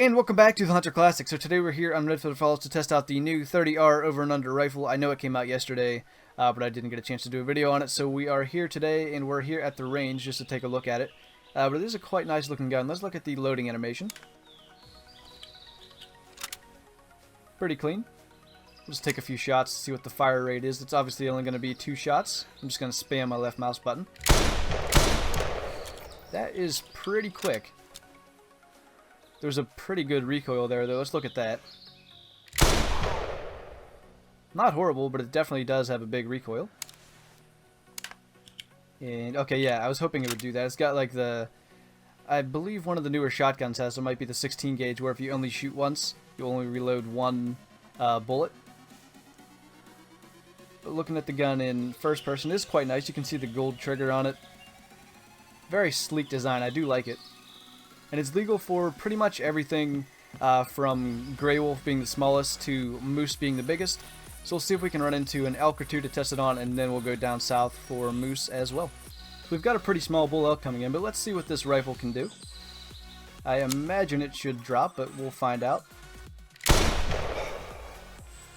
And welcome back to the Hunter Classic. So today we're here on Redfeather Falls to test out the new 30R over and under rifle. I know it came out yesterday, but I didn't get a chance to do a video on it. So we are here today, and we're here at the range just to take a look at it. But it is a quite nice looking gun. Let's look at the loading animation. Pretty clean. We'll just take a few shots to see what the fire rate is. It's obviously only going to be 2 shots. I'm just going to spam my left mouse button. That is pretty quick. There's a pretty good recoil there, though. Let's look at that. Not horrible, but it definitely does have a big recoil. And, okay, yeah, I was hoping it would do that. It's got, like, I believe one of the newer shotguns has, it might be the 16 gauge, where if you only shoot once, you only reload one bullet. But looking at the gun in first person is quite nice. You can see the gold trigger on it. Very sleek design. I do like it. And it's legal for pretty much everything from gray wolf being the smallest to moose being the biggest. So we'll see if we can run into an elk or two to test it on, and then we'll go down south for moose as well. We've got a pretty small bull elk coming in, but let's see what this rifle can do. I imagine it should drop, but we'll find out.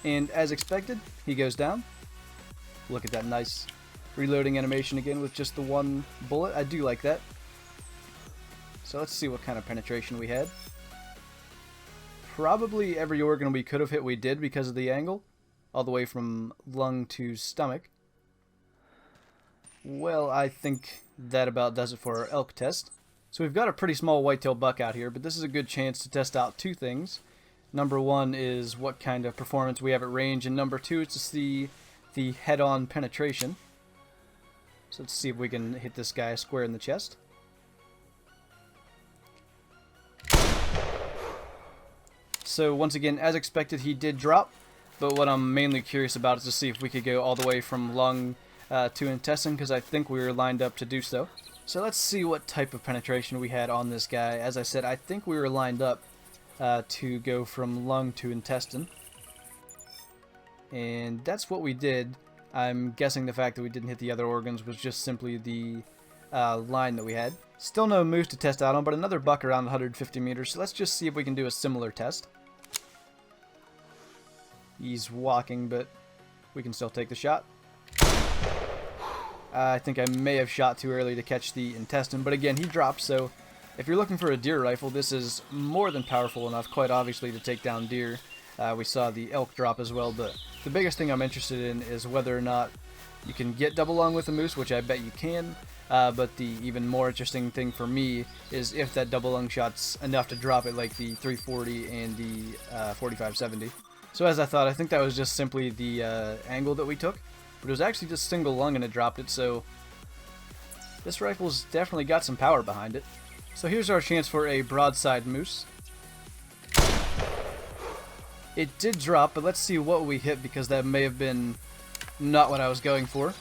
And as expected, he goes down. Look at that nice reloading animation again with just the one bullet. I do like that. So let's see what kind of penetration we had. Probably every organ we could have hit we did because of the angle. All the way from lung to stomach. Well, I think that about does it for our elk test. So we've got a pretty small whitetail buck out here, but this is a good chance to test out two things. Number one is what kind of performance we have at range, and number two is to see the head-on penetration. So let's see if we can hit this guy square in the chest. So once again, as expected, he did drop, but what I'm mainly curious about is to see if we could go all the way from lung to intestine, because I think we were lined up to do so. So let's see what type of penetration we had on this guy. As I said, I think we were lined up to go from lung to intestine. And that's what we did. I'm guessing the fact that we didn't hit the other organs was just simply the line that we had. Still no moose to test out on, but another buck around 150 meters. So let's just see if we can do a similar test. He's walking, but we can still take the shot. I think I may have shot too early to catch the intestine, but again, he dropped, so if you're looking for a deer rifle, this is more than powerful enough, quite obviously, to take down deer. We saw the elk drop as well, but the biggest thing I'm interested in is whether or not you can get double lung with a moose, which I bet you can, but the even more interesting thing for me is if that double lung shot's enough to drop it like the 340 and the 4570. So as I thought, I think that was just simply the angle that we took, but it was actually just single lung and it dropped it, so this rifle's definitely got some power behind it. So here's our chance for a broadside moose. It did drop, but let's see what we hit, because that may have been not what I was going for.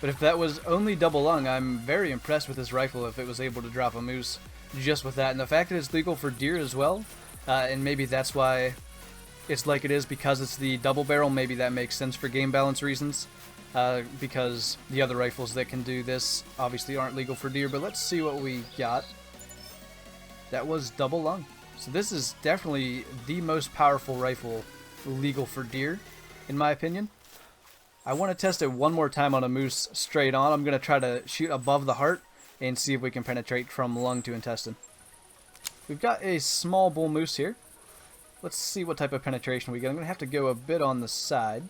But if that was only double lung, I'm very impressed with this rifle if it was able to drop a moose just with that. And the fact that it's legal for deer as well, and maybe that's why it's like it is, because it's the double barrel. Maybe that makes sense for game balance reasons, because the other rifles that can do this obviously aren't legal for deer. But let's see what we got. That was double lung. So this is definitely the most powerful rifle legal for deer, in my opinion. I want to test it one more time on a moose straight on. I'm going to try to shoot above the heart and see if we can penetrate from lung to intestine. We've got a small bull moose here. Let's see what type of penetration we get. I'm going to have to go a bit on the side.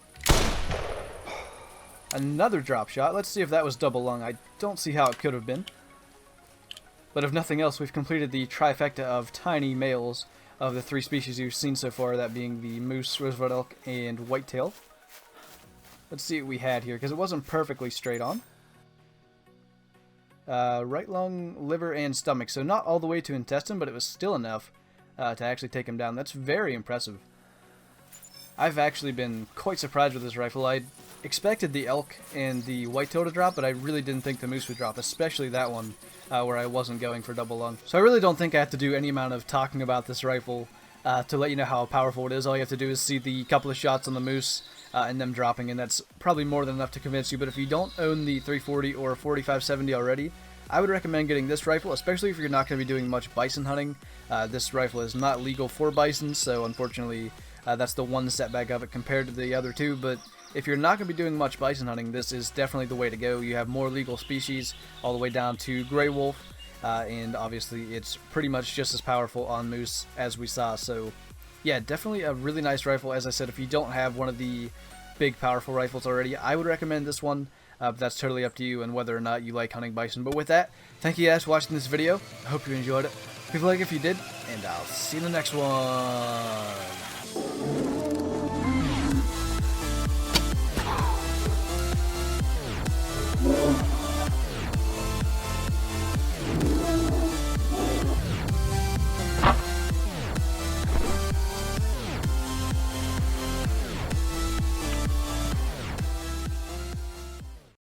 Another drop shot. Let's see if that was double lung. I don't see how it could have been. But if nothing else, we've completed the trifecta of tiny males of the 3 species you've seen so far, that being the moose, Roosevelt elk, and whitetail. Let's see what we had here, because it wasn't perfectly straight on. Right lung, liver, and stomach. So not all the way to intestine, but it was still enough to actually take him down. That's very impressive. I've actually been quite surprised with this rifle. I expected the elk and the whitetail to drop, but I really didn't think the moose would drop, especially that one where I wasn't going for double lung. So I really don't think I have to do any amount of talking about this rifle to let you know how powerful it is. All you have to do is see the couple of shots on the moose and them dropping, and that's probably more than enough to convince you. But if you don't own the 340 or 4570 already, I would recommend getting this rifle, especially if you're not going to be doing much bison hunting. This rifle is not legal for bison, so unfortunately that's the one setback of it compared to the other two. But if you're not going to be doing much bison hunting, this is definitely the way to go. You have more legal species all the way down to gray wolf, and obviously it's pretty much just as powerful on moose as we saw. So yeah, definitely a really nice rifle. As I said, if you don't have one of the big powerful rifles already, I would recommend this one. But that's totally up to you and whether or not you like hunting bison. But with that, thank you guys for watching this video. I hope you enjoyed it. Leave a like if you did, and I'll see you in the next one.